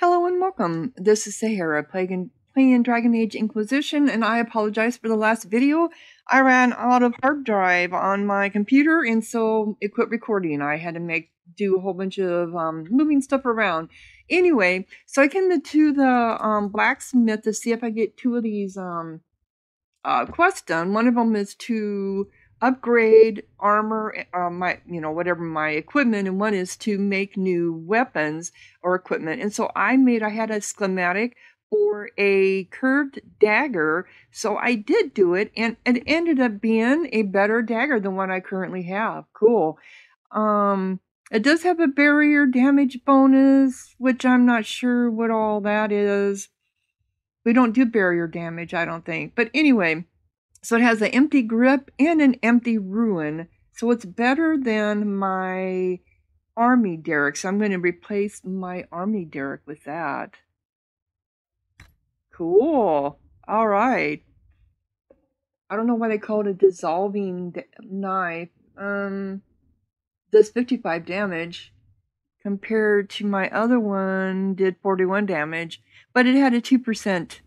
Hello and welcome. This is Sahara playing Dragon Age Inquisition, and I apologize for the last video. I ran out of hard drive on my computer, and so it quit recording. I had to do a whole bunch of moving stuff around. Anyway, so I came to the blacksmith to see if I get two of these quests done. One of them is to upgrade armor, whatever my equipment, and one is to make new weapons or equipment. And so I had a schematic for a curved dagger, so I did do it, and it ended up being a better dagger than what I currently have. Cool. It does have a barrier damage bonus, which I'm not sure what all that is. We don't do barrier damage, I don't think. But anyway, so it has an empty grip and an empty ruin. So it's better than my army derrick. So I'm going to replace my army derrick with that. Cool. All right. I don't know why they call it a dissolving knife. Does 55 damage compared to my other one did 41 damage, but it had a 2%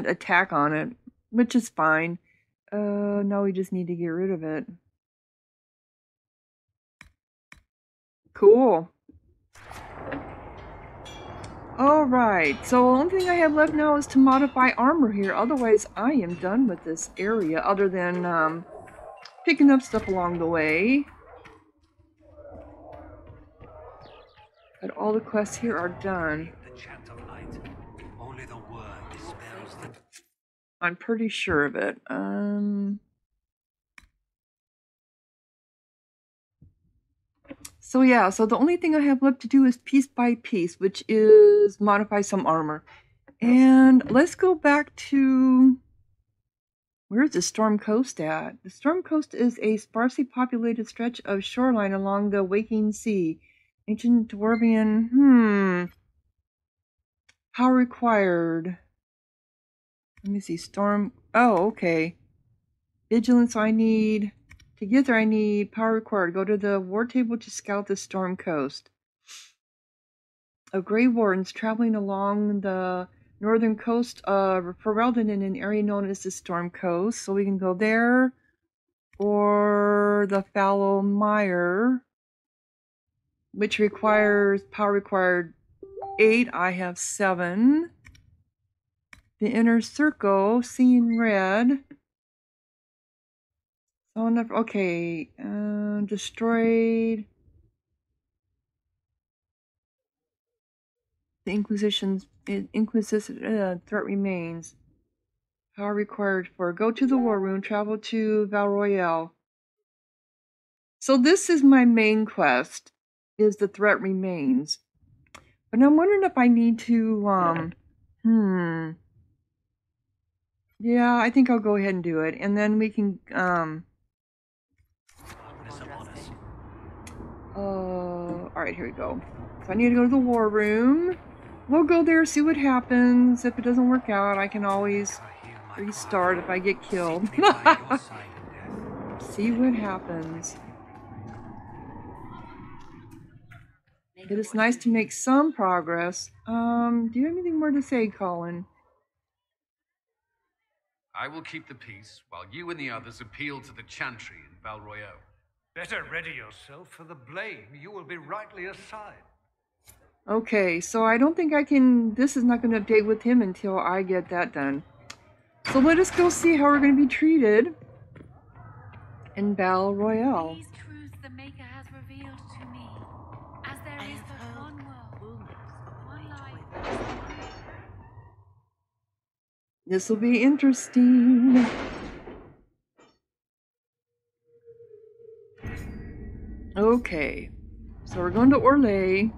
attack on it, which is fine. Now we just need to get rid of it. Cool. Alright, so the only thing I have left now is to modify armor here. Otherwise, I am done with this area, other than picking up stuff along the way. But all the quests here are done. I'm pretty sure of it. So yeah, so the only thing I have left to do is piece by piece, which is modify some armor. And let's go back to... Where's the Storm Coast at? The Storm Coast is a sparsely populated stretch of shoreline along the Waking Sea. Ancient Dwarvian, Power required. Let me see, Storm, oh, okay. Vigilance, I need, to get there I need power required. Go to the war table to scout the Storm Coast. Of Grey Wardens traveling along the northern coast of Ferelden in an area known as the Storm Coast. So we can go there, or the Fallow Mire, which requires power required 8. I have 7. The Inner Circle, seeing red. So enough. Okay, destroyed. The Inquisition threat remains. Power required for go to the war room, travel to Royeaux. So this is my main quest. Is the threat remains. But I'm wondering if I need to, yeah, I think I'll go ahead and do it. And then we can, alright, here we go. So I need to go to the war room. We'll go there, see what happens. If it doesn't work out, I can always restart if I get killed. See what happens. It is nice to make some progress. Do you have anything more to say, Colin? I will keep the peace while you and the others appeal to the Chantry in Royeaux. Better ready yourself for the blame. You will be rightly assigned. Okay, so I don't think I can... This is not going to update with him until I get that done. So let us go see how we're going to be treated in Royeaux. These truths the Maker has revealed to me. As there is but one world, one life. This will be interesting. Okay, so we're going to Orlais.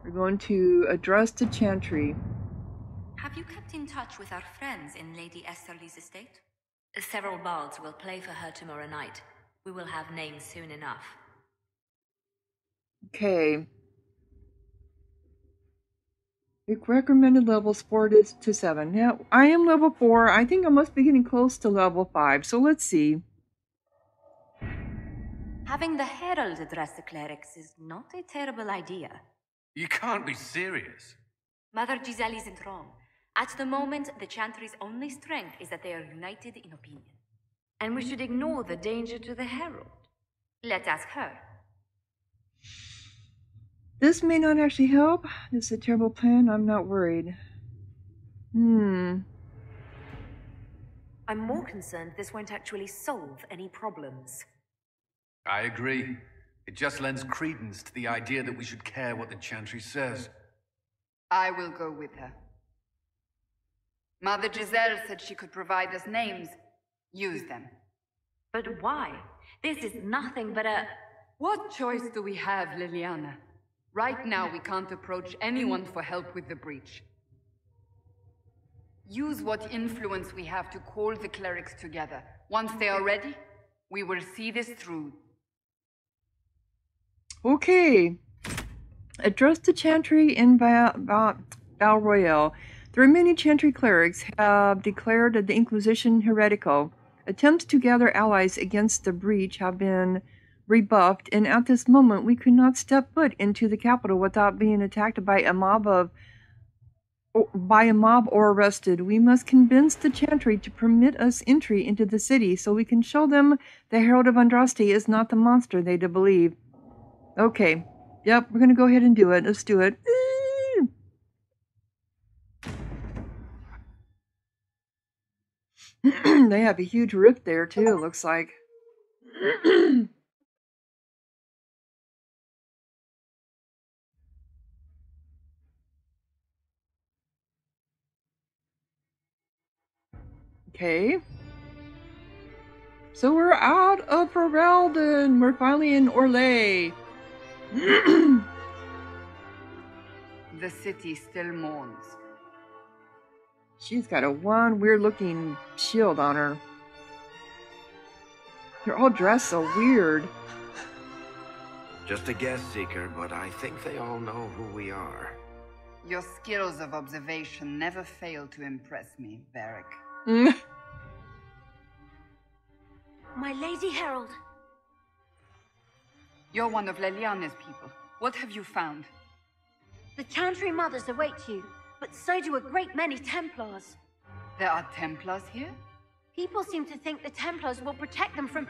We're going to address the Chantry. Have you kept in touch with our friends in Lady Esterly's estate? Several bards will play for her tomorrow night. We will have names soon enough. Okay. Recommended levels 4 to 7. Now, I am level 4. I think I must be getting close to level 5. So let's see. Having the herald address the clerics is not a terrible idea. You can't be serious. Mother Giselle isn't wrong. At the moment, the Chantry's only strength is that they are united in opinion. And we should ignore the danger to the Herald. Let's ask her. This may not actually help. This is a terrible plan. I'm not worried. I'm more concerned this won't actually solve any problems. I agree. It just lends credence to the idea that we should care what the Chantry says. I will go with her. Mother Giselle said she could provide us names. Use them. But why? This is nothing but a... What choice do we have, Liliana? Right now, we can't approach anyone for help with the breach. Use what influence we have to call the clerics together. Once they are ready, we will see this through. Okay. Address the Chantry in Royeaux. The remaining Chantry clerics have declared the Inquisition heretical. Attempts to gather allies against the breach have been rebuffed, and at this moment we could not step foot into the capital without being attacked by a mob or arrested. We must convince the Chantry to permit us entry into the city so we can show them the Herald of Andraste is not the monster they believe. Okay. Yep, we're gonna go ahead and do it. Let's do it. They have a huge rift there too, it looks like. Okay. So we're out of Ferelden. We're finally in Orlais. The city still mourns. She's got a one weird-looking shield on her. They're all dressed so weird. Just a guess, Seeker, but I think they all know who we are. Your skills of observation never fail to impress me, Varric. My Lady Herald. You're one of Leliana's people. What have you found? The Chantry mothers await you, but so do a great many Templars. There are Templars here? People seem to think the Templars will protect them from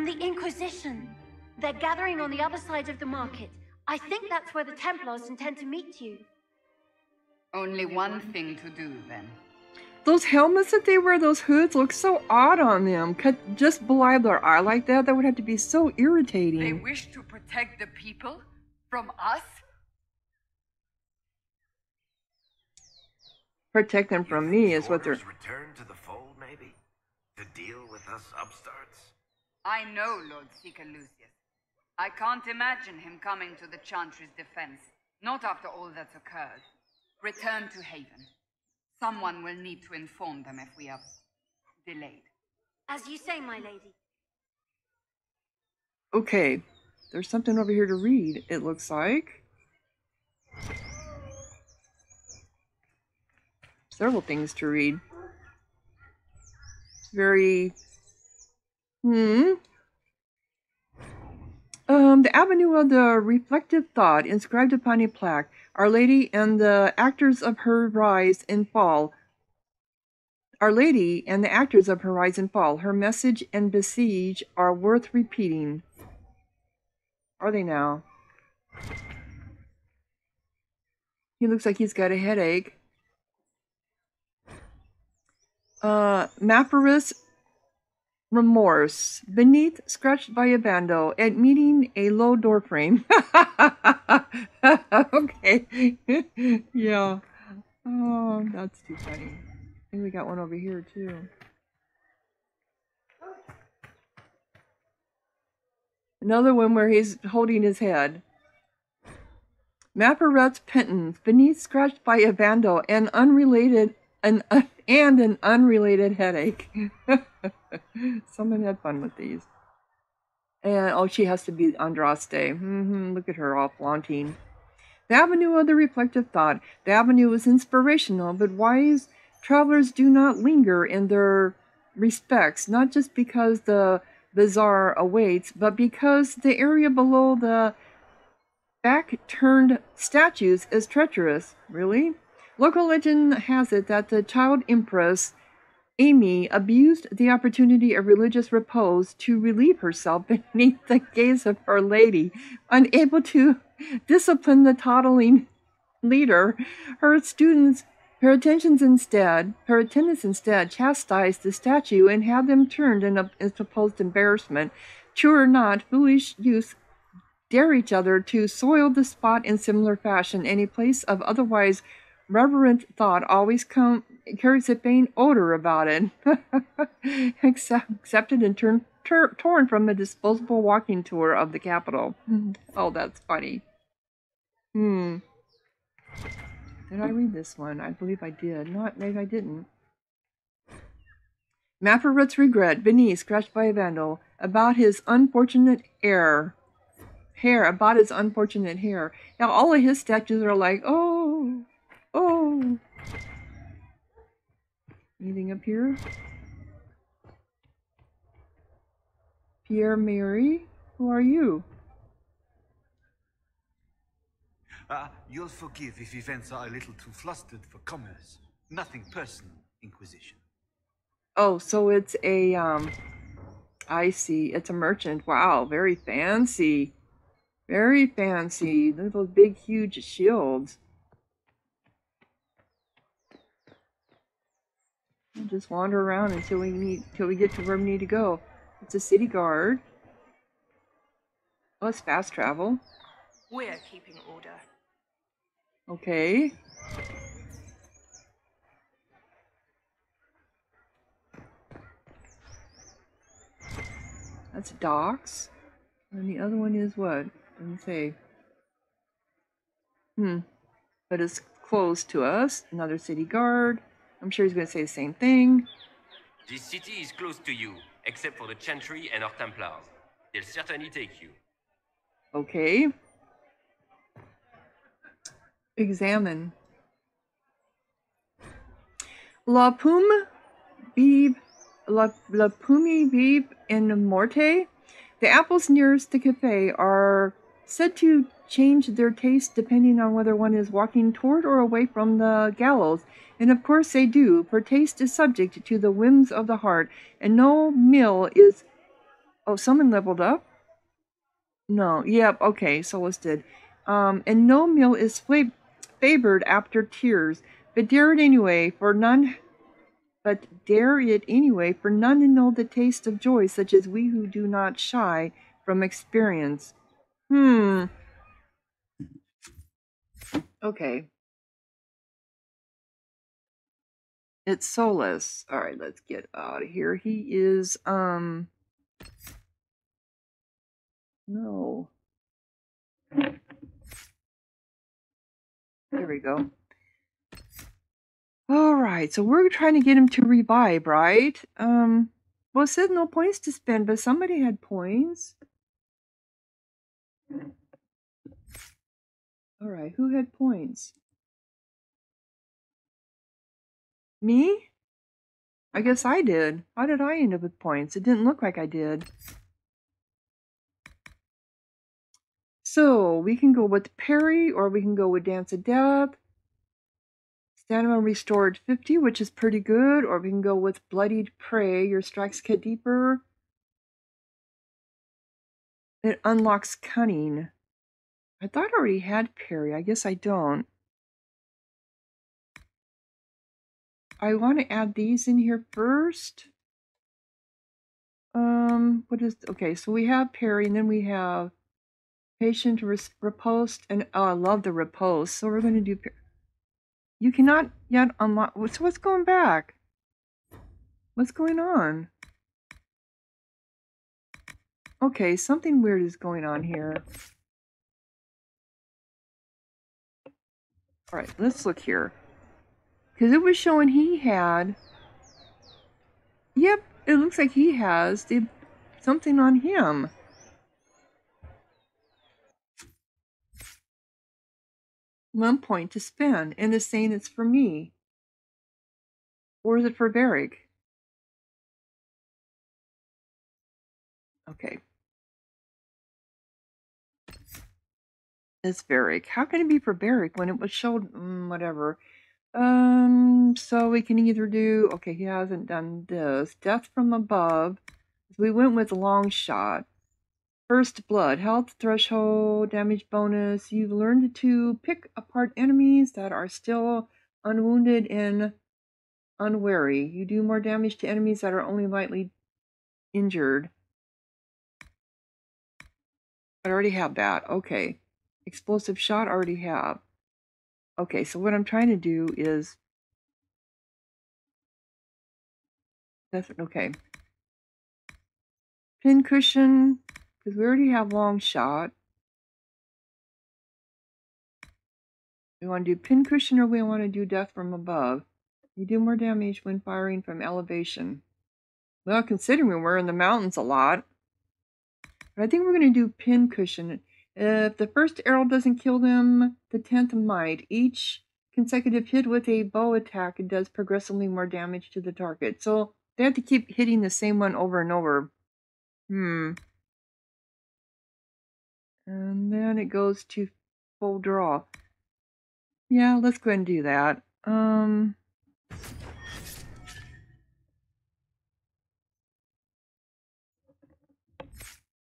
the Inquisition. They're gathering on the other side of the market. I think that's where the Templars intend to meet you. Only one thing to do, then. Those helmets that they wear, those hoods, look so odd on them. Just below their eye like that, that would have to be so irritating. They wish to protect the people from us? Protect them from me is what they're... Return to the fold, maybe? To deal with us upstarts? I know Lord Seeker Lucius. I can't imagine him coming to the Chantry's defense. Not after all that's occurred. Return to Haven. Someone will need to inform them if we are delayed. As you say, my lady. Okay. There's something over here to read, it looks like. Several things to read. It's very... The Avenue of the Reflective Thought, inscribed upon a plaque. Our Lady and the actors of her rise and fall. Our Lady and the actors of her rise and fall. Her message and besiege are worth repeating. Are they now? He looks like he's got a headache. Maparus remorse. Beneath, scratched by a bando, at meeting a low door frame. Okay. Yeah. Oh, that's too funny. I think we got one over here too. Another one where he's holding his head. Maparut's penance. Beneath, scratched by a bando, and an unrelated headache. Someone had fun with these. And, oh, she has to be Andraste. Look at her all flaunting. The Avenue of the Reflective Thought. The avenue is inspirational, but wise travelers do not linger in their respects, not just because the bazaar awaits, but because the area below the back-turned statues as treacherous. Really? Local legend has it that the child empress Amy abused the opportunity of religious repose to relieve herself beneath the gaze of Our Lady. Unable to discipline the toddling leader, her attendants instead chastised the statue and had them turned in supposed embarrassment. True or not, foolish youths dare each other to soil the spot in similar fashion. Any place of otherwise reverent thought always carries a faint odor about it. Accepted and torn from a disposable walking tour of the capital. Oh, that's funny. Did I read this one? I believe I did. Not, maybe I didn't. Mapperut's regret, beneath, scratched by a vandal, about his unfortunate hair. About his unfortunate hair. Now, all of his statues are like, oh. Anything up here? Pierre Mary? Who are you? You'll forgive if events are a little too flustered for commerce. Nothing personal, Inquisition. Oh, so it's a, I see. It's a merchant. Wow, very fancy. Very fancy. Look at those big, huge shields. We'll just wander around until we get to where we need to go. It's a city guard. Oh, it's fast travel. We're keeping order. Okay. That's docks. And the other one is what? Doesn't say. But it's close to us. Another city guard. I'm sure he's going to say the same thing. This city is close to you, except for the Chantry and our templars. They'll certainly take you. Okay. Examine. La Pume Vive in Morte. The apples nearest the cafe are said to change their taste depending on whether one is walking toward or away from the gallows. And of course they do, for taste is subject to the whims of the heart, and no meal is... Oh, someone leveled up? No, yep, okay, so listed. And no meal is favored after tears, but dare it anyway, for none to know the taste of joy, such as we who do not shy from experience. Okay. It's soulless. Alright, let's get out of here. He is, no. There we go. Alright, so we're trying to get him to revive, right? Well, it said no points to spend, but somebody had points. Alright, who had points? Me? I guess I did. How did I end up with points? It didn't look like I did. So, we can go with parry, or we can go with Dance of Death. Stamina restored 50, which is pretty good. Or we can go with Bloodied Prey. Your strikes get deeper. It unlocks Cunning. I thought I already had parry. I guess I don't. I want to add these in here first. What is... Okay, so we have parry, and then we have patient riposte, and oh, I love the riposte. So we're going to do... You cannot yet unlock... So what's going back? What's going on? Okay, something weird is going on here. Alright, let's look here. Because it was showing he had... Yep, it looks like he has something on him. One point to spend, and it's saying it's for me. Or is it for Varric? Okay. It's Varric. How can it be for Varric when it was showed? Whatever. So we can either do. Okay, he hasn't done this. Death from above. We went with long shot. First blood. Health threshold. Damage bonus. You've learned to pick apart enemies that are still unwounded and unwary. You do more damage to enemies that are only lightly injured. I already have that. Okay. Explosive shot, already have. Okay, so what I'm trying to do is... Okay. Pincushion, because we already have long shot. We want to do pincushion or we want to do death from above. You do more damage when firing from elevation. Well, considering we're in the mountains a lot. But I think we're going to do pincushion. If the first arrow doesn't kill them, the 10th might. Each consecutive hit with a bow attack does progressively more damage to the target. So they have to keep hitting the same one over and over. And then it goes to full draw. Yeah, let's go ahead and do that.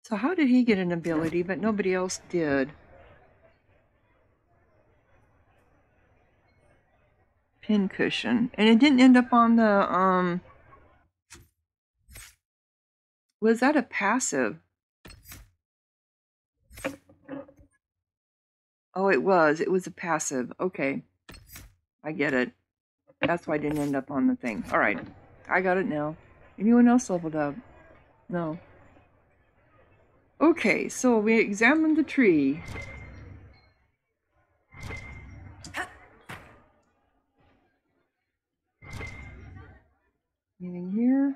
So how did he get an ability, but nobody else did? Pincushion. And it didn't end up on the, was that a passive? Oh, it was. It was a passive. Okay. I get it. That's why I didn't end up on the thing. Alright. I got it now. Anyone else leveled up? No. Okay, so we examined the tree. Anything here?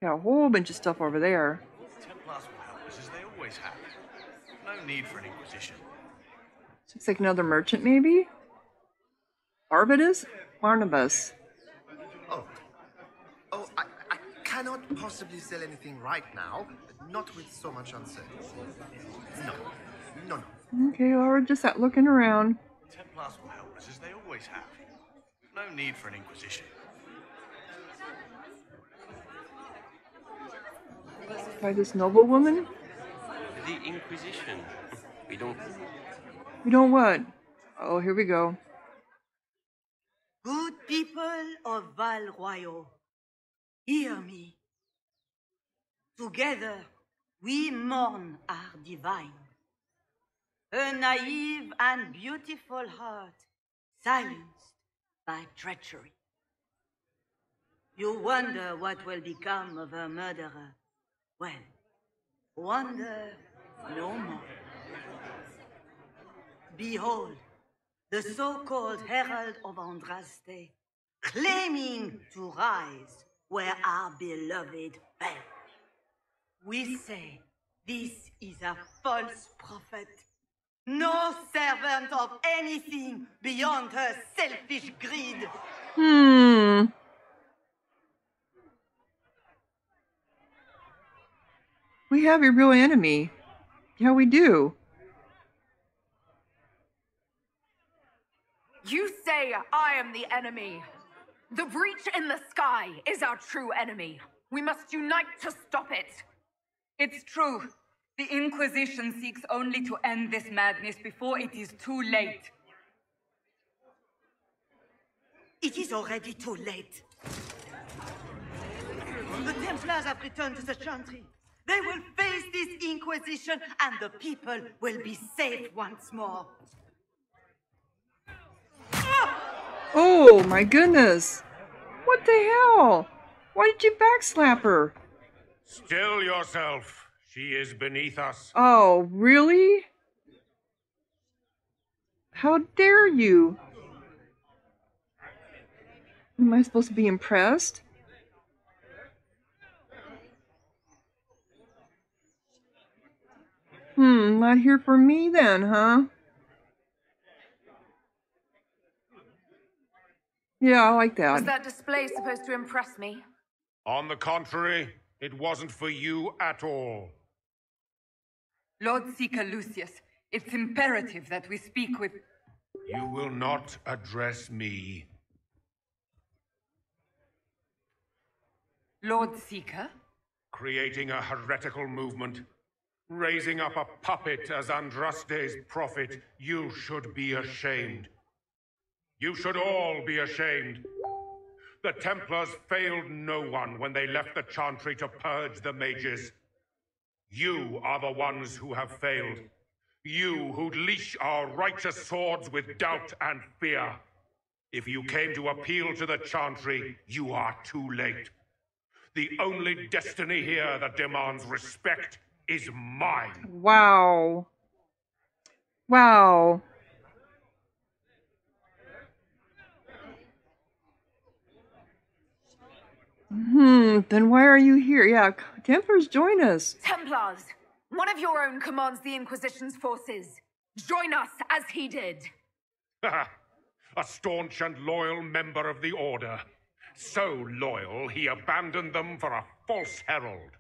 Got a whole bunch of stuff over there. Templars will help us as they always have. No need for an Inquisition. Looks like another merchant, maybe? Barnabas? Barnabas. Oh, I cannot possibly sell anything right now, not with so much uncertainty. No. Okay, well, we're just looking around. Templars will help us as they always have. No need for an Inquisition. By this noblewoman? The Inquisition. We don't what? Oh, here we go. Good people of Royeaux, hear me. Together, we mourn our divine. A naive and beautiful heart, silenced by treachery. You wonder what will become of her murderer. Well, wonder no more. Behold, the so-called Herald of Andraste, claiming to rise where our beloved fell. We say this is a false prophet, no servant of anything beyond her selfish greed. We have a real enemy. Yeah, we do. You say I am the enemy. The breach in the sky is our true enemy. We must unite to stop it. It's true. The Inquisition seeks only to end this madness before it is too late. It is already too late. The Templars have returned to the Chantry. They will face this Inquisition and the people will be safe once more. Oh my goodness! What the hell? Why did you backslap her? Still yourself. She is beneath us. Oh, really? How dare you? Am I supposed to be impressed? Not here for me then, huh? Yeah, I like that. Was that display supposed to impress me? On the contrary, it wasn't for you at all. Lord Seeker Lucius, It's imperative that we speak with... You will not address me. Lord Seeker? Creating a heretical movement. Raising up a puppet as Andraste's prophet. You should be ashamed. You should all be ashamed. The Templars failed no one when they left the Chantry to purge the mages. You are the ones who have failed. You who'd leash our righteous swords with doubt and fear. If you came to appeal to the Chantry, you are too late. The only destiny here that demands respect is mine. Wow. Wow. Then why are you here? Yeah, Templars, join us. Templars, one of your own commands the Inquisition's forces. Join us as he did. A staunch and loyal member of the Order. So loyal, he abandoned them for a false herald.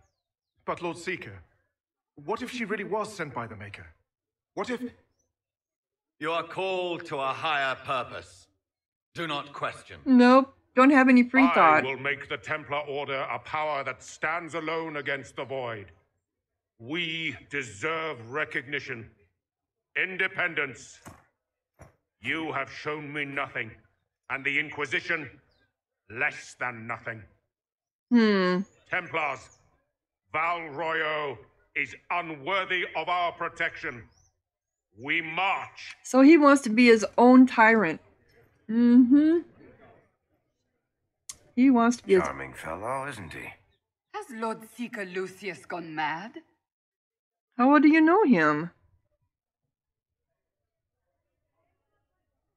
But Lord Seeker, what if she really was sent by the Maker? What if... You are called to a higher purpose. Do not question. Nope. Don't have any free thought. I will make the Templar Order a power that stands alone against the Void. We deserve recognition. Independence. You have shown me nothing, and the Inquisition, less than nothing. Templars, Val Royeaux is unworthy of our protection. We march. So he wants to be his own tyrant. He wants to be Charming fellow, isn't he? Has Lord Seeker Lucius gone mad? How well do you know him?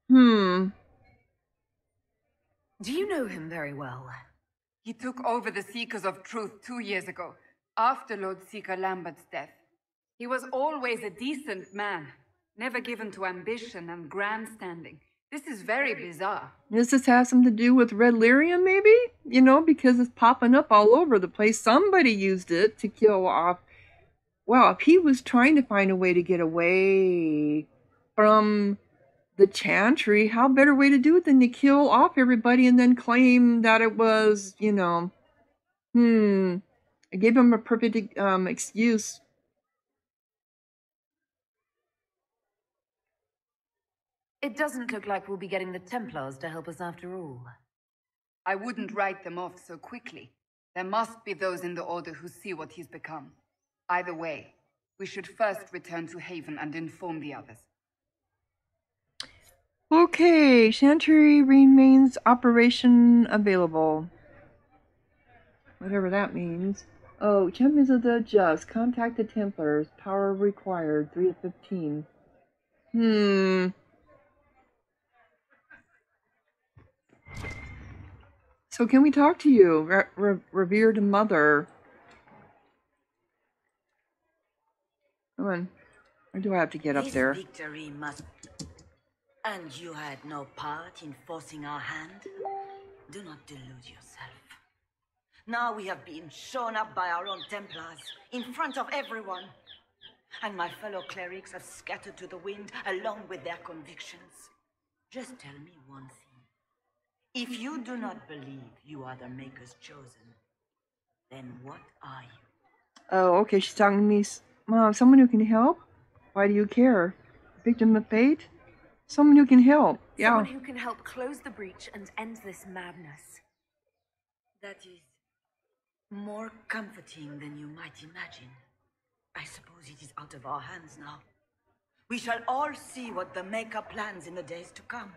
Do you know him very well? He took over the Seekers of Truth 2 years ago, after Lord Seeker Lambert's death. He was always a decent man, never given to ambition and grandstanding. This is very bizarre. Does this have something to do with Red Lyrium, maybe? You know, because it's popping up all over the place. Somebody used it to kill off... Well, if he was trying to find a way to get away from the Chantry, how better way to do it than to kill off everybody and then claim that it was, you know... I gave him a perfect excuse. It doesn't look like we'll be getting the Templars to help us after all. I wouldn't write them off so quickly. There must be those in the Order who see what he's become. Either way, we should first return to Haven and inform the others. Okay, Chantry remains operation available. Whatever that means. Oh, Champions of the Just. Contact the Templars. Power required. 3 to 15. So can we talk to you, revered mother? Come on. Or do I have to get up there? This victory must... And you had no part in forcing our hand? Do not delude yourself. Now we have been shown up by our own Templars, in front of everyone. And my fellow clerics have scattered to the wind along with their convictions. Just tell me one thing. If you do not believe you are the Maker's chosen, then what are you? Oh, okay, she's talking to me. Mom, someone who can help? Why do you care? Victim of fate? Someone who can help. Yeah. Someone who can help close the breach and end this madness. That is more comforting than you might imagine. I suppose it is out of our hands now. We shall all see what the Maker plans in the days to come.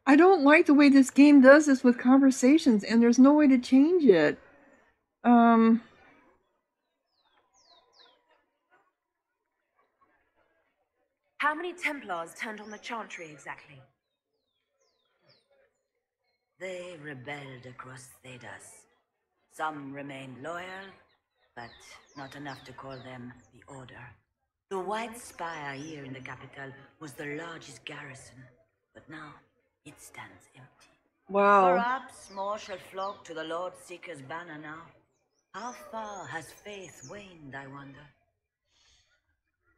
I don't like the way this game does this with conversations, and there's no way to change it. How many Templars turned on the Chantry exactly? They rebelled across Thedas. Some remained loyal, but not enough to call them the Order. The White Spire here in the capital was the largest garrison, but now it stands empty. Wow. Perhaps more shall flock to the Lord Seeker's banner now. How far has faith waned, I wonder?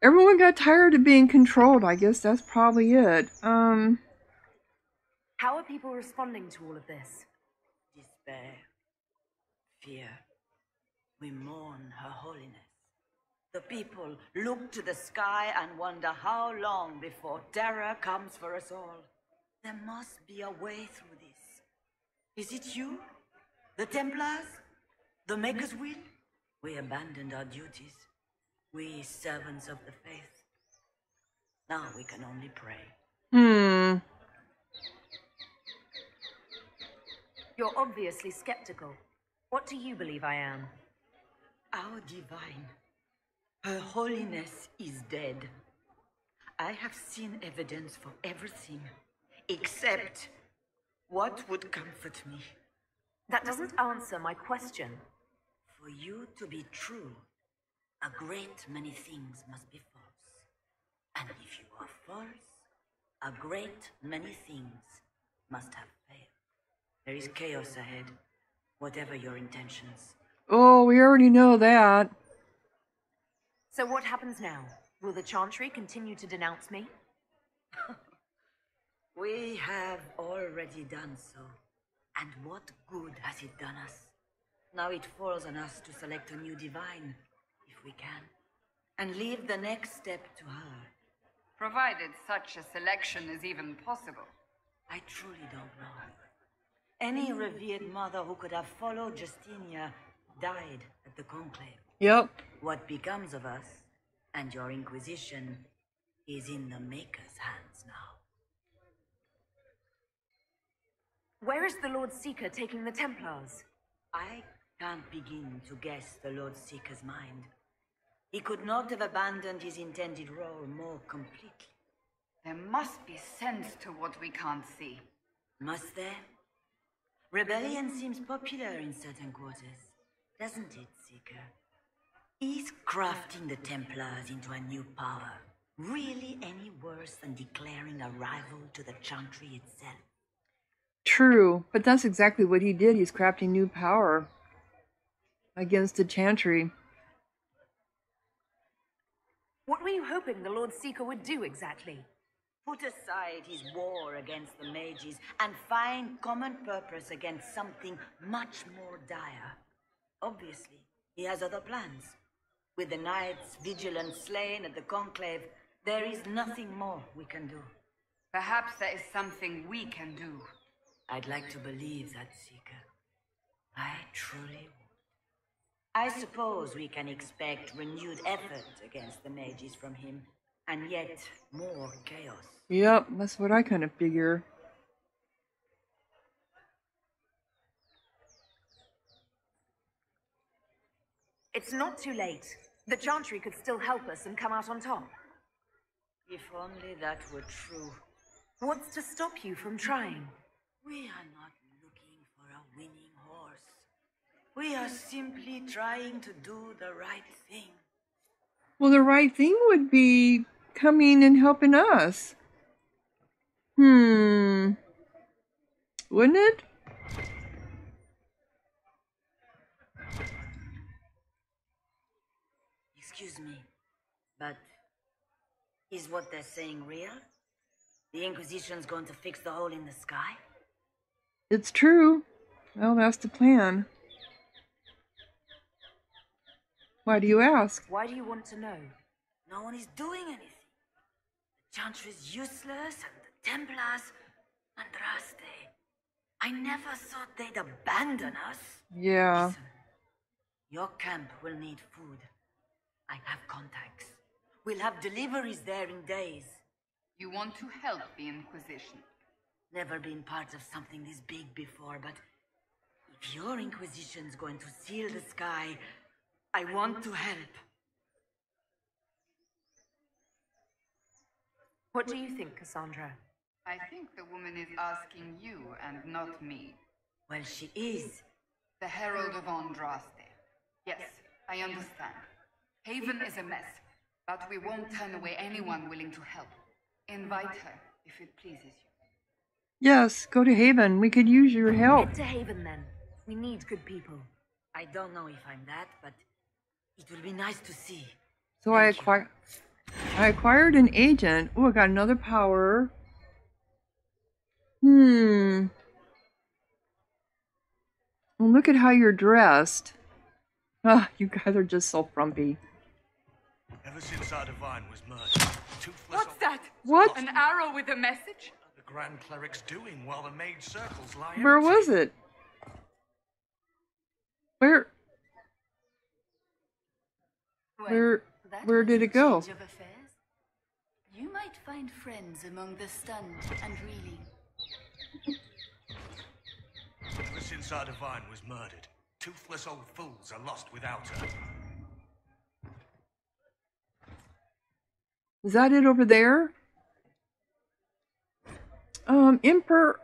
Everyone got tired of being controlled. I guess that's probably it. How are people responding to all of this? Despair. Fear. We mourn Her Holiness. The people look to the sky and wonder how long before terror comes for us all. There must be a way through this. Is it you? The Templars? The Maker's Will? We abandoned our duties. We servants of the faith. Now we can only pray. You're obviously skeptical. What do you believe I am? Our divine. Her Holiness is dead. I have seen evidence for everything, except what would comfort me. That doesn't answer my question. For you to be true, a great many things must be false. And if you are false, a great many things must have failed. There is chaos ahead, whatever your intentions. Oh, we already know that. So what happens now? Will the Chantry continue to denounce me? We have already done so. And what good has it done us? Now it falls on us to select a new divine, if we can, and leave the next step to her. Provided such a selection is even possible. I truly don't know. Any revered mother who could have followed Justinia died at the conclave. Yep. What becomes of us and your Inquisition is in the Maker's hands now. Where is the Lord Seeker taking the Templars? I can't begin to guess the Lord Seeker's mind. He could not have abandoned his intended role more completely. There must be sense to what we can't see. Must there? Rebellion seems popular in certain quarters, doesn't it, Seeker? Is crafting the Templars into a new power really any worse than declaring a rival to the Chantry itself? True, but that's exactly what he did. He's crafting new power against the Chantry. What were you hoping the Lord Seeker would do exactly? Put aside his war against the mages and find common purpose against something much more dire. Obviously, he has other plans. With the knights vigilant slain at the conclave, there is nothing more we can do. Perhaps there is something we can do. I'd like to believe that, Seeker. I truly would. I suppose we can expect renewed effort against the mages from him, and yet more chaos. Yep, that's what I kind of figure. It's not too late. The Chantry could still help us and come out on top. If only that were true. What's to stop you from trying? We are not looking for a winning horse. We are simply trying to do the right thing. Well, the right thing would be coming and helping us. Wouldn't it? Excuse me, but is what they're saying real? The Inquisition's going to fix the hole in the sky? It's true. Well, that's the plan. Why do you ask? Why do you want to know? No one is doing anything. The Chantry's useless, and the Templars... Andraste. I never thought they'd abandon us. Yeah. Listen, your camp will need food. I have contacts. We'll have deliveries there in days. You want to help the Inquisition? Never been part of something this big before, but if your Inquisition's going to seal the sky, I want to help. What do you think, Cassandra? I think the woman is asking you and not me. Well, she is. The Herald of Andraste. Yes, I understand. Haven is a mess, but we won't turn away anyone willing to help. Invite her, if it pleases you. Yes, go to Haven. We could use your help. Head to Haven, then. We need good people. I don't know if I'm that, but it will be nice to see. So I acquire... I acquired an agent. Oh, I got another power. Well, look at how you're dressed. Ah, you guys are just so frumpy. Ever since our divine was murdered, What's that? What? An arrow with a message? The Grand Cleric's doing while the mage circles lie Where empty. was it? Where did it go? Change of affairs. You might find friends among the stunned and reeling. Ever since our divine was murdered, toothless old fools are lost without her. Is that it over there? Emperor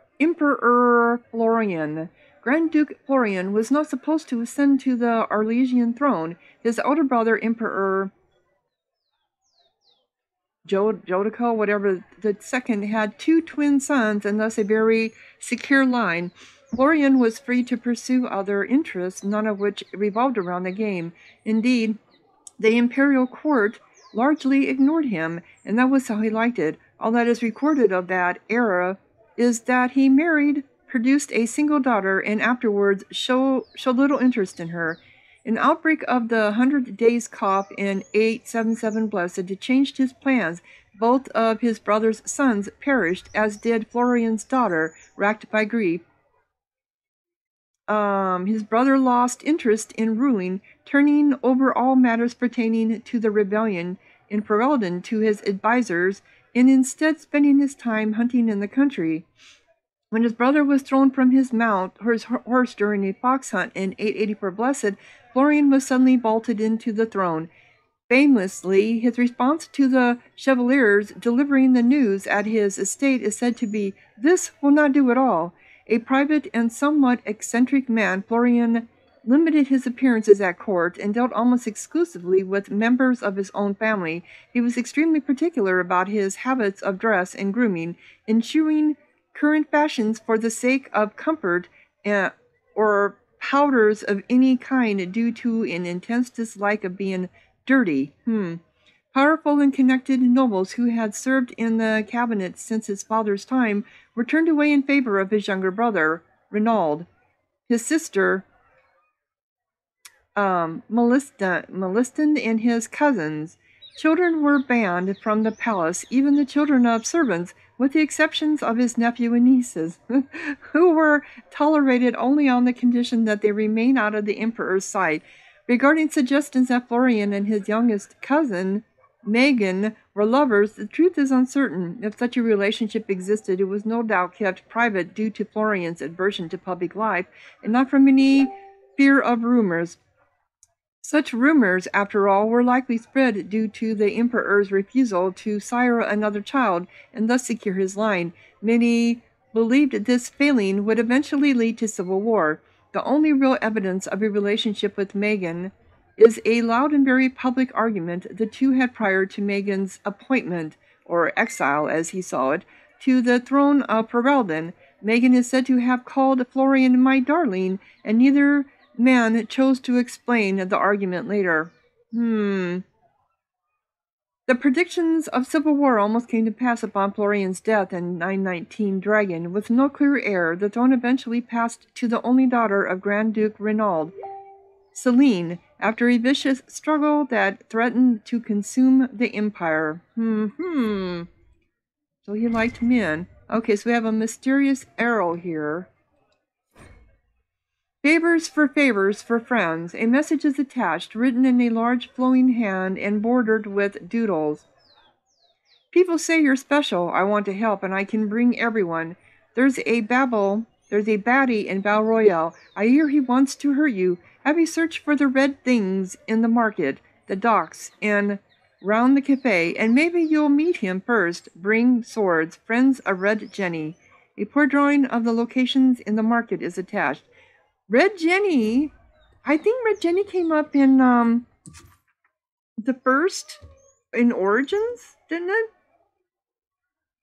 Florian. Grand Duke Florian was not supposed to ascend to the Arlesian throne. His elder brother, Emperor Jodico, whatever the second, had 2 twin sons and thus a very secure line. Florian was free to pursue other interests, none of which revolved around the game. Indeed, the imperial court largely ignored him, and that was how he liked it. All that is recorded of that era is that he married, produced a single daughter, and afterwards showed little interest in her. An outbreak of the 100 Days cough in 877 Blessed changed his plans. Both of his brother's sons perished, as did Florian's daughter, racked by grief. His brother lost interest in ruling, turning over all matters pertaining to the rebellion in Ferelden to his advisors, and instead spending his time hunting in the country. When his brother was thrown from his horse during a fox hunt in 884 Blessed, Florian was suddenly vaulted into the throne. Famously, his response to the Chevaliers delivering the news at his estate is said to be, "This will not do at all." A private and somewhat eccentric man, Florian limited his appearances at court and dealt almost exclusively with members of his own family. He was extremely particular about his habits of dress and grooming, ensuring current fashions for the sake of comfort or powders of any kind due to an intense dislike of being dirty. Powerful and connected nobles who had served in the cabinet since his father's time were turned away in favor of his younger brother, Renaud. His sister, Melisande, and his cousins. Children were banned from the palace, even the children of servants, with the exceptions of his nephew and nieces, who were tolerated only on the condition that they remain out of the emperor's sight. Regarding suggestions that Florian and his youngest cousin, Megan, were lovers, the truth is uncertain. If such a relationship existed, it was no doubt kept private due to Florian's aversion to public life, and not from any fear of rumors. Such rumors, after all, were likely spread due to the emperor's refusal to sire another child and thus secure his line. Many believed this failing would eventually lead to civil war. The only real evidence of a relationship with Megan is a loud and very public argument the two had prior to Megan's appointment, or exile as he saw it, to the throne of Ferelden. Megan is said to have called Florian "my darling," and neither man chose to explain the argument later. The predictions of civil war almost came to pass upon Florian's death in 919 Dragon. With no clear heir, the throne eventually passed to the only daughter of Grand Duke Renaud, Celine, after a vicious struggle that threatened to consume the empire. So he liked men. Okay, so we have a mysterious arrow here. Favors for friends. A message is attached, written in a large flowing hand and bordered with doodles. People say you're special. I want to help, and I can bring everyone. There's a baddie in Val Royeaux. I hear he wants to hurt you. Have a search for the red things in the market, the docks, and round the cafe, and maybe you'll meet him first. Bring swords. Friends of Red Jenny. A poor drawing of the locations in the market is attached. Red Jenny, I think Red Jenny came up in the first in Origins, didn't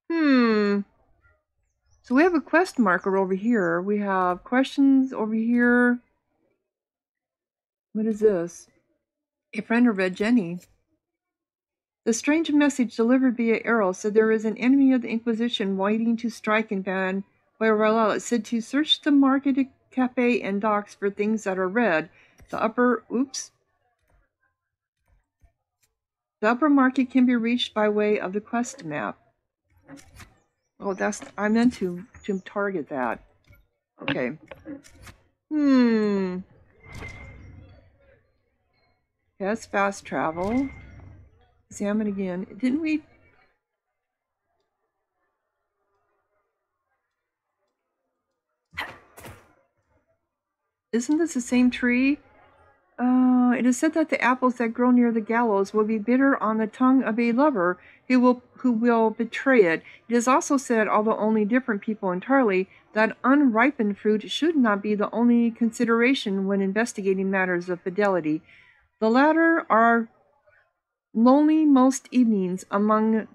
it? So we have a quest marker over here. We have questions over here. What is this? A friend of Red Jenny. The strange message delivered via arrow said there is an enemy of the Inquisition waiting to strike and ban Royeaux. It said to search the market, cafe, and docks for things that are red. The upper market can be reached by way of the quest map. Oh, I meant to target that. Okay. Yes, fast travel. Examine again. Didn't we? Isn't this the same tree? It is said that the apples that grow near the gallows will be bitter on the tongue of a lover who will betray it. It is also said, although only different people entirely, that unripened fruit should not be the only consideration when investigating matters of fidelity. The latter are lonely most evenings among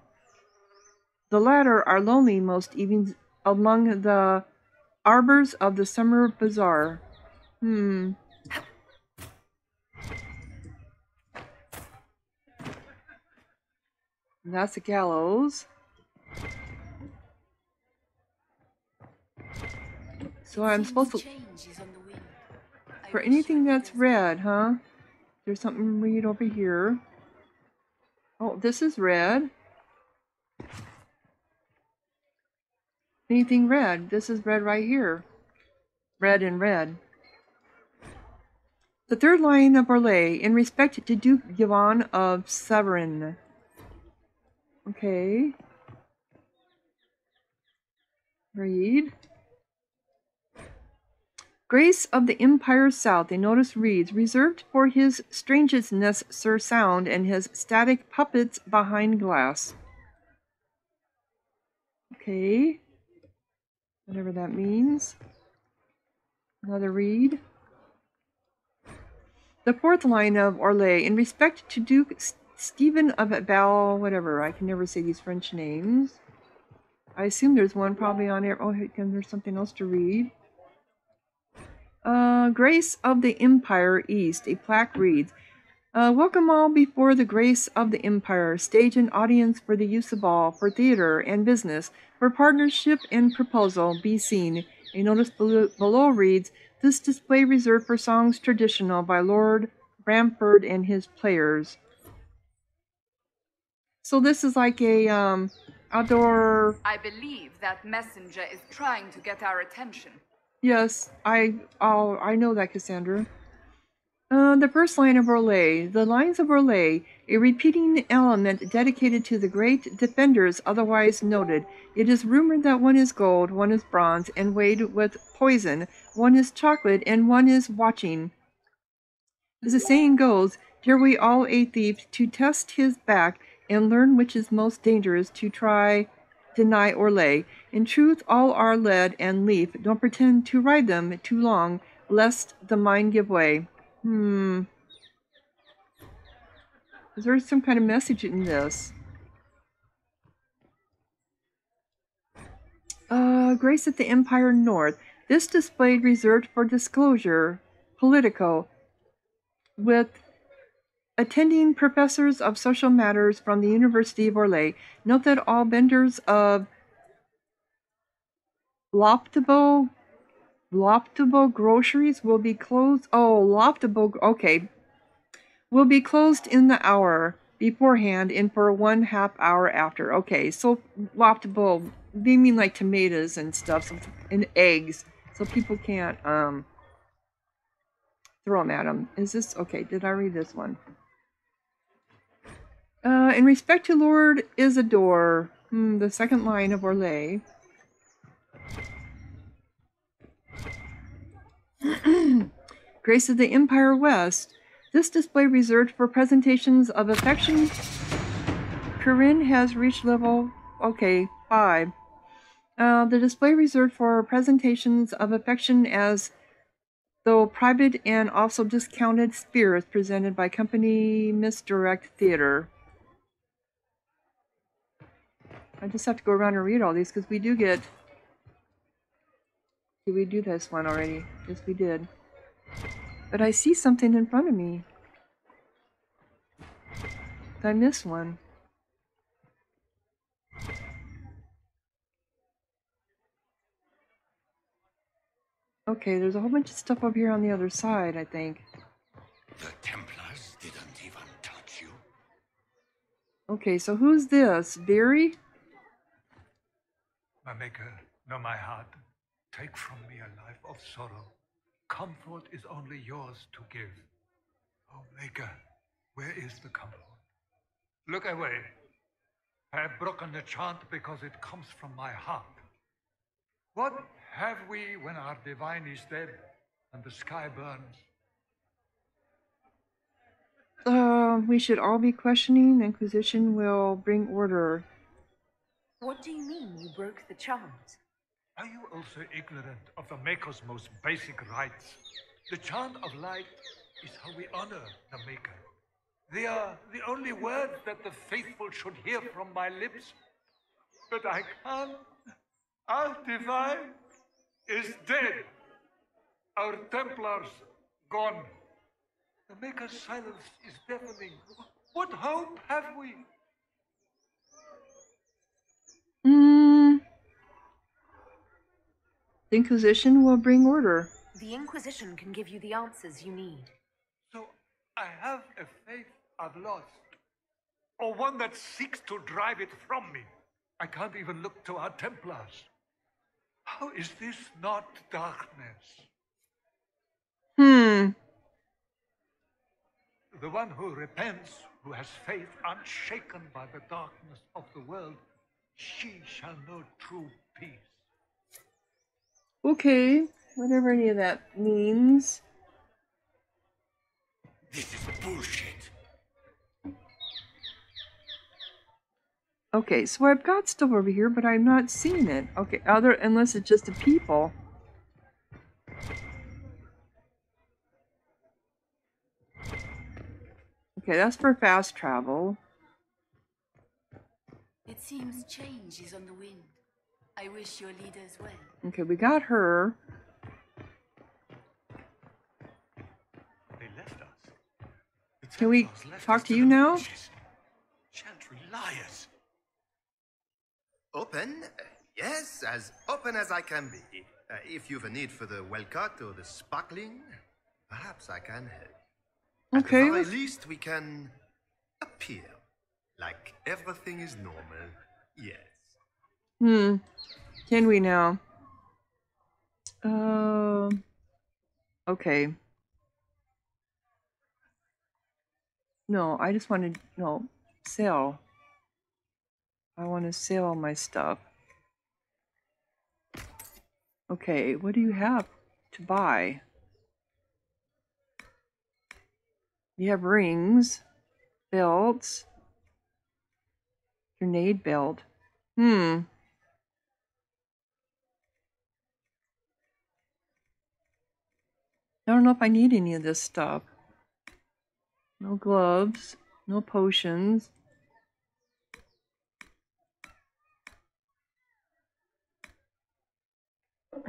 the arbors of the summer bazaar. And that's the gallows. So I'm supposed to... For anything that's red, huh? There's something to read over here. Oh, this is red. Anything red? This is red right here. Red and red. The third line of Royeaux, in respect to Duke Yvon of Severin. Okay. Read. Grace of the Empire South, a notice reads, reserved for his strangeness Sir Sound and his static puppets behind glass. Okay. Whatever that means. Another read. The fourth line of Royeaux, in respect to Duke Stephen of Val, whatever, I can never say these French names. I assume there's one probably on there. Oh, there's something else to read. Grace of the Empire East, a plaque reads, welcome all before the grace of the Empire, stage and audience for the use of all, for theater and business, for partnership and proposal, be seen. A notice below reads, this display reserved for songs traditional by Lord Bramford and his players. So this is like a outdoor... I believe that messenger is trying to get our attention. Yes, I know that, Cassandra. The first line of Royeaux. The lines of Royeaux, a repeating element dedicated to the great defenders otherwise noted. It is rumored that one is gold, one is bronze, and weighed with poison, one is chocolate, and one is watching. As the saying goes, dare we all a thief to test his back and learn which is most dangerous to try, deny, or lay. In truth, all are lead and leaf. Don't pretend to ride them too long, lest the mind give way. Is there some kind of message in this? Grace at the Empire North. This display reserved for disclosure, Politico, with attending professors of social matters from the University of Royeaux. Note that all vendors of Loftable groceries will be closed. Oh, Loftable, okay. Will be closed in the hour beforehand and for 1/2 hour after. Okay, so Loftable, they mean like tomatoes and stuff, and eggs, so people can't throw them at them. Is this, okay, did I read this one? In respect to Lord Isidore, the second line of Royeaux. Grace of the Empire West. This display reserved for presentations of affection. Corinne has reached level, okay, 5. The display reserved for presentations of affection as though private and also discounted spirits presented by company Misdirect Theater. I just have to go around and read all these because we do get... Did we do this one already? Yes, we did. But I see something in front of me. Did I miss one? Okay, there's a whole bunch of stuff up here on the other side, I think. The Templars didn't even touch you. Okay, so who's this? Veery? My maker, know my heart. Take from me a life of sorrow. Comfort is only yours to give. Oh, maker, where is the comfort? Look away. I have broken the chant because it comes from my heart. What have we when our divine is dead and the sky burns? We should all be questioning. The Inquisition will bring order. What do you mean you broke the chant? Are you also ignorant of the Maker's most basic rites? The chant of light is how we honor the Maker. They are the only words that the faithful should hear from my lips. But I can't. Our divine is dead. Our Templars gone. The Maker's silence is deafening. What hope have we? The Inquisition will bring order. The Inquisition can give you the answers you need. So I have a faith I've lost, or one that seeks to drive it from me. I can't even look to our Templars. How is this not darkness? The one who repents, who has faith unshaken by the darkness of the world, she shall know true peace. Okay, whatever any of that means. This is bullshit. Okay, so I've got stuff over here, but I'm not seeing it. Okay, unless it's just the people. Okay, that's for fast travel. It seems change is on the wind. I wish your leaders well. Okay, we got her. They left us. Can we talk to you now? Chantry liars. Open? Yes, as open as I can be. If you've a need for the well-cut or the sparkling, perhaps I can help. Okay. At the very least, we can appear like everything is normal. Yes. Can we now? Okay. No, I just want to, sell. I want to sell all my stuff. Okay, what do you have to buy? You have rings, belts, grenade belt. I don't know if I need any of this stuff. No gloves, no potions.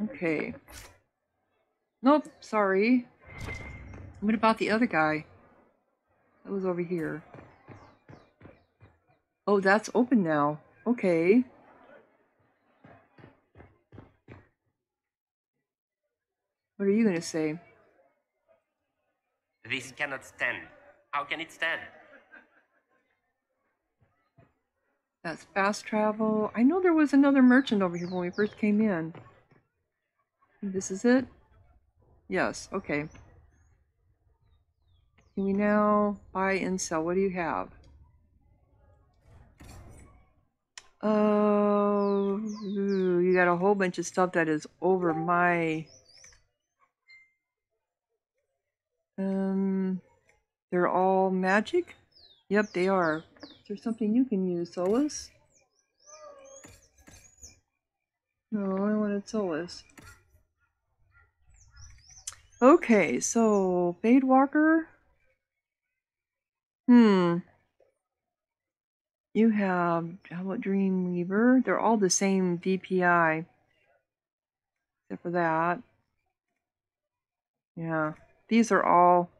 Okay. Nope, sorry. What about the other guy? That was over here. Oh, that's open now. Okay. What are you going to say? This cannot stand. How can it stand? That's fast travel. I know there was another merchant over here when we first came in. This is it? Yes, okay. Can we now buy and sell? What do you have? Oh, you got a whole bunch of stuff that is over my... They're all magic? Yep, they are. Is there something you can use, Solus? No, I wanted Solus. Okay, so Fadewalker. You have, how about Dreamweaver? They're all the same DPI. Except for that. Yeah. These are all...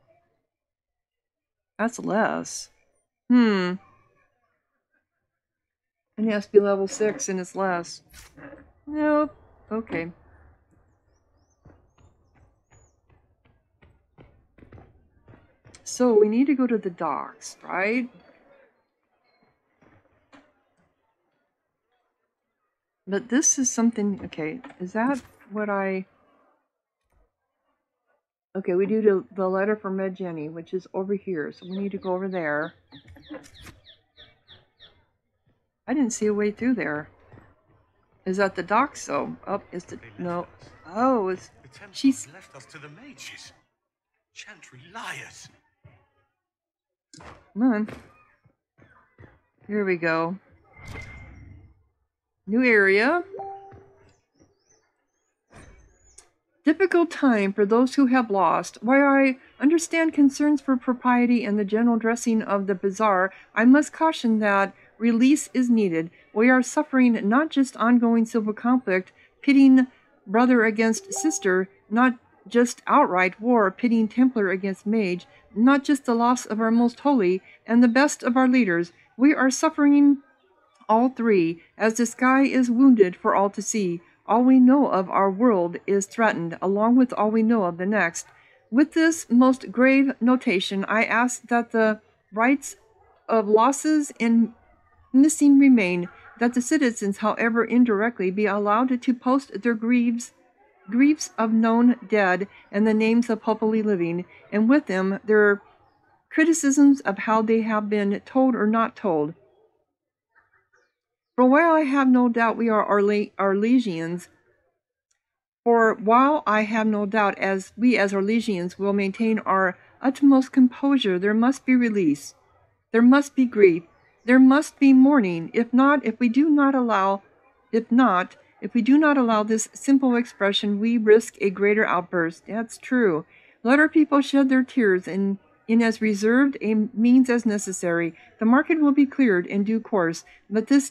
That's less. And it has to be level 6 and it's less. Nope. Okay. So we need to go to the docks, right? But this is something, okay, is that what I... Okay, we do the letter from Red Jenny, which is over here, so we need to go over there. I didn't see a way through there. Is that the docks, though? Oh, is the... No. Oh, it's... She's... left us to the mages. Chantry liars. Come on. Here we go. New area. Difficult time for those who have lost. While I understand concerns for propriety and the general dressing of the bazaar, I must caution that release is needed. We are suffering not just ongoing civil conflict, pitting brother against sister, not just outright war, pitting Templar against mage, not just the loss of our most holy and the best of our leaders. We are suffering all three, as the sky is wounded for all to see. All we know of our world is threatened, along with all we know of the next. With this most grave notation, I ask that the rights of losses and missing remain, that the citizens, however indirectly, be allowed to post their griefs of known dead and the names of hopefully living, and with them their criticisms of how they have been told or not told. For while I have no doubt we are Arlesians, as Arlesians will maintain our utmost composure, there must be release. There must be grief. There must be mourning. If we do not allow this simple expression, we risk a greater outburst. That's true. Let our people shed their tears in as reserved a means as necessary. The market will be cleared in due course, but this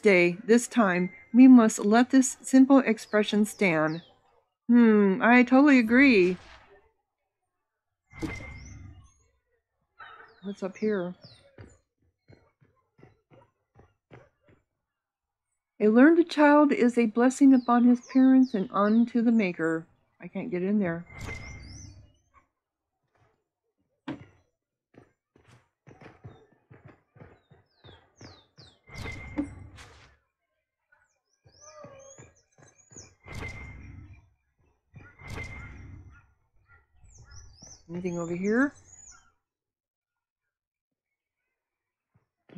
time, we must let this simple expression stand. I totally agree. What's up here? A learned child is a blessing upon his parents and unto the Maker. I can't get in there. Anything over here?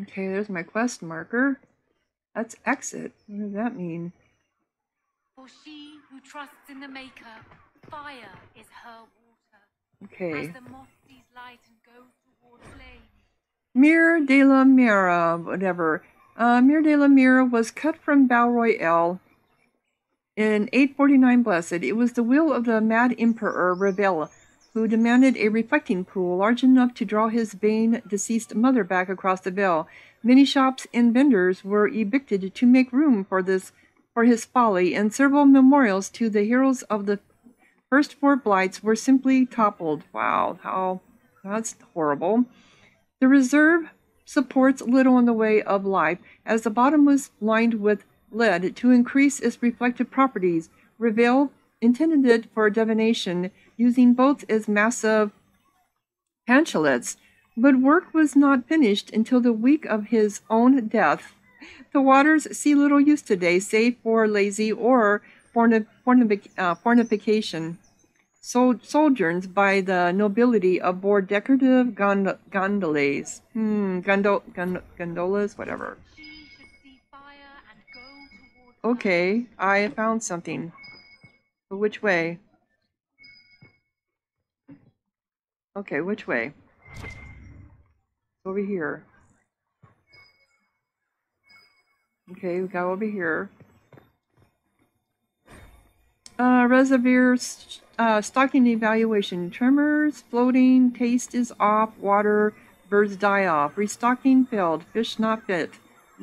Okay, there's my quest marker. That's exit. What does that mean? For she who trusts in the Maker, fire is her water. Okay. As the moth sees light and goes toward flame. Mir de la Mira, whatever. Mir de la Mira was cut from Royeaux in 849 Blessed. It was the will of the mad Emperor Rebel, who demanded a reflecting pool large enough to draw his vain deceased mother back across the veil. Many shops and vendors were evicted to make room for his folly, and several memorials to the heroes of the first four blights were simply toppled. Wow, that's horrible. The reserve supports little in the way of life, as the bottom was lined with lead to increase its reflective properties. Reveal intended it for divination, using boats as massive panchalets, but work was not finished until the week of his own death. The waters see little use today, save for lazy or fornication. Sojourns by the nobility aboard decorative gondolas. Gondolas, whatever. Okay, I found something. But which way? Okay, which way? Over here. Okay, we go over here. Reservoir stocking evaluation. Tremors, floating, taste is off, water, birds die off. Restocking failed, fish not fit.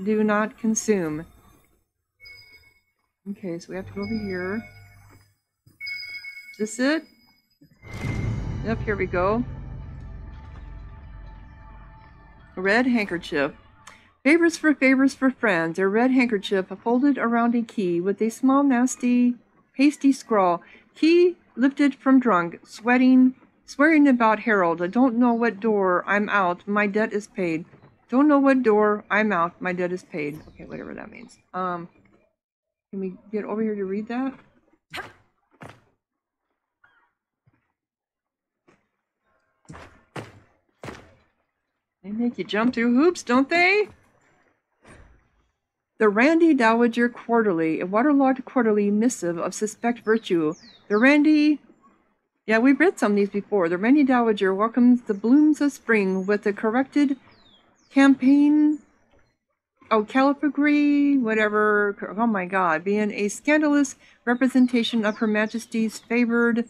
Do not consume. Okay, so we have to go over here. Is this it? Yep, here we go. A red handkerchief. Favors for friends. A red handkerchief folded around a key with a small, nasty, hasty scrawl. Key lifted from drunk, sweating Swearing about Harold. I don't know what door. I'm out. My debt is paid. Don't know what door. I'm out. My debt is paid. Okay, whatever that means. Can we get over here to read that? They make you jump through hoops, don't they? The Randy Dowager Quarterly, a waterlogged quarterly missive of suspect virtue. The Randy... Yeah, we've read some of these before. The Randy Dowager welcomes the blooms of spring with a corrected campaign... Oh, Calipagri, whatever. Oh my god. Being a scandalous representation of Her Majesty's favored...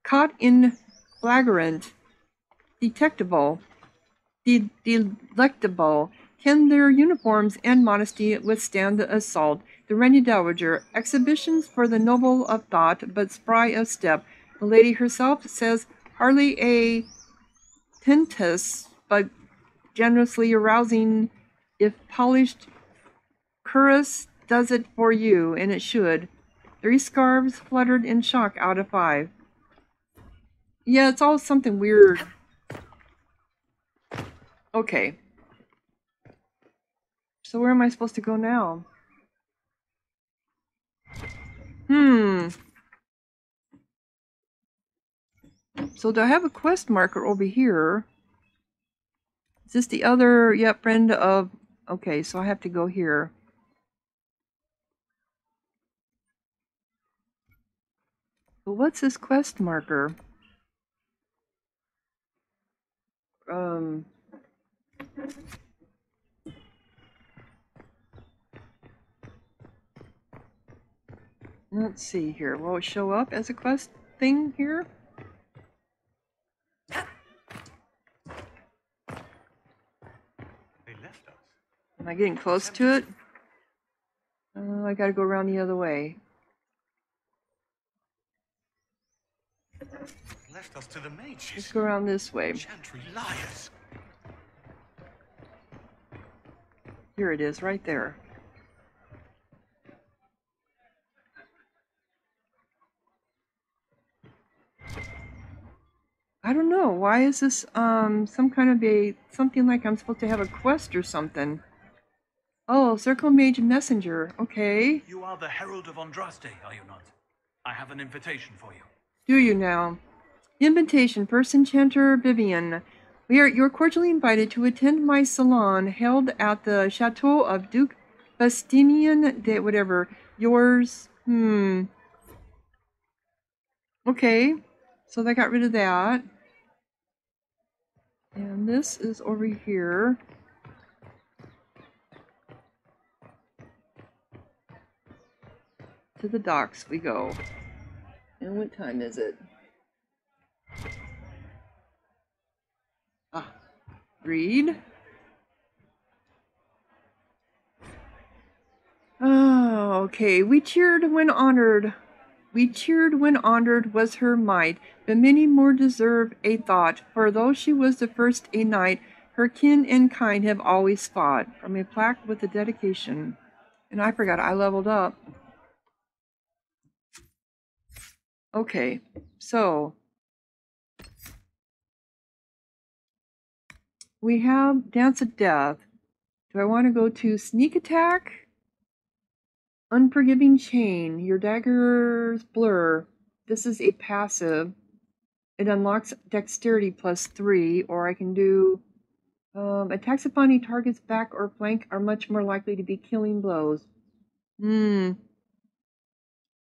Caught in flagrant. Detectable. Delectable. Can their uniforms and modesty withstand the assault? The Randy Dowager. Exhibitions for the noble of thought, but spry of step. The lady herself says hardly a tintus, but generously arousing. If polished cuirass does it for you, and it should. 3 scarves fluttered in shock out of 5. Yeah, it's all something weird. Okay. So where am I supposed to go now? So do I have a quest marker over here? Is this the other, yep, friend of... Okay, so I have to go here. But what's this quest marker? Let's see here. Will it show up as a quest thing here? They left us. Am I getting close to it? I gotta go around the other way. Left us to the mages. Let's go around this way. Chantry liars. Here it is, right there. I don't know. Why is this some kind of something like I'm supposed to have a quest or something? Oh, Circle Mage Messenger. Okay. You are the Herald of Andraste, are you not? I have an invitation for you. Do you now? Invitation, First Enchanter Vivian. You're cordially invited to attend my salon held at the Chateau of Duke Bastinian de whatever. Yours. Okay. So they got rid of that. And this is over here. To the docks we go. And what time is it? Read. Oh, okay. We cheered when honored. We cheered when honored was her might, but many more deserve a thought, for though she was the first a knight, her kin and kind have always fought. From a plaque with a dedication. And I forgot I leveled up. Okay, so we have Dance of Death. Do I want to go to Sneak Attack? Unforgiving Chain. Your daggers blur. This is a passive. It unlocks Dexterity +3, or I can do attacks upon any target's back or flank are much more likely to be killing blows. And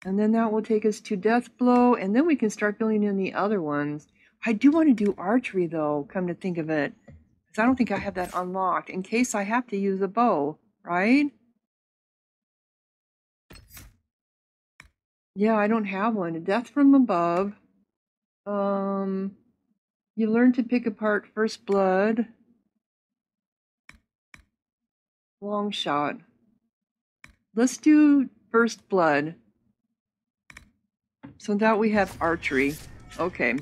then that will take us to Death Blow, and then we can start filling in the other ones. I do want to do archery, though, come to think of it. Because I don't think I have that unlocked, in case I have to use a bow, right? Yeah, I don't have one. Death from above. You learn to pick apart First Blood. Long shot. Let's do First Blood. So that we have archery. Okay.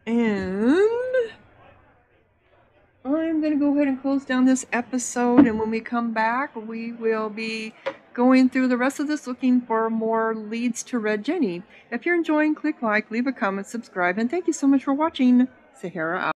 And I'm going to go ahead and close down this episode, and when we come back, we will be going through the rest of this looking for more leads to Red Jenny. If you're enjoying, click like, leave a comment, subscribe, and thank you so much for watching. Sahara out.